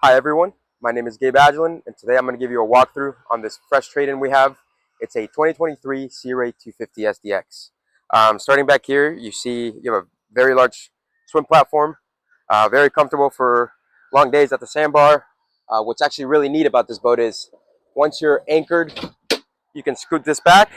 Hi everyone, my name is Gabe Agilin, and today I'm going to give you a walkthrough on this fresh trade-in we have. It's a 2023 Sea Ray 250 SDX. Starting back here, you see you have a very large swim platform, very comfortable for long days at the sandbar. What's actually really neat about this boat is once you're anchored, you can scoot this back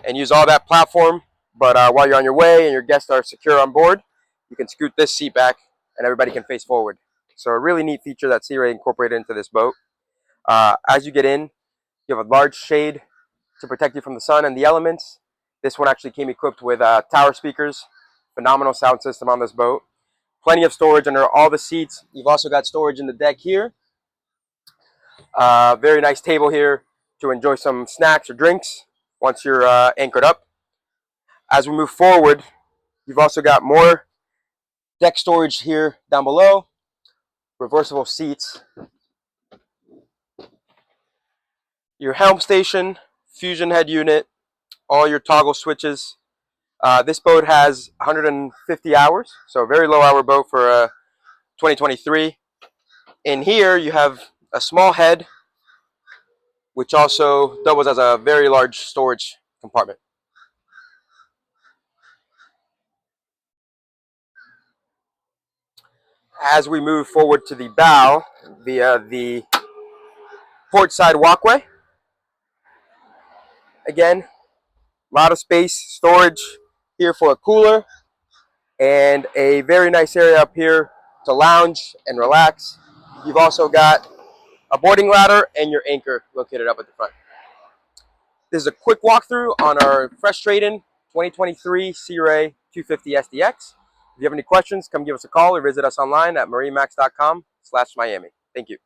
and use all that platform, but while you're on your way and your guests are secure on board, you can scoot this seat back and everybody can face forward. So a really neat feature that Sea Ray incorporated into this boat. As you get in, you have a large shade to protect you from the sun and the elements. This one actually came equipped with tower speakers, phenomenal sound system on this boat. Plenty of storage under all the seats. You've also got storage in the deck here. Very nice table here to enjoy some snacks or drinks once you're anchored up. As we move forward, you've also got more deck storage here down below, reversible seats, your helm station, fusion head unit, all your toggle switches. This boat has 150 hours, so a very low hour boat for 2023. In here, you have a small head, which also doubles as a very large storage compartment. As we move forward to the bow via the port side walkway, again, a lot of space, storage here for a cooler, and a very nice area up here to lounge and relax. You've also got a boarding ladder and your anchor located up at the front. This is a quick walkthrough on our fresh trade-in 2023 Sea Ray 250 SDX. If you have any questions, come give us a call or visit us online at MarineMax.com/Miami. Thank you.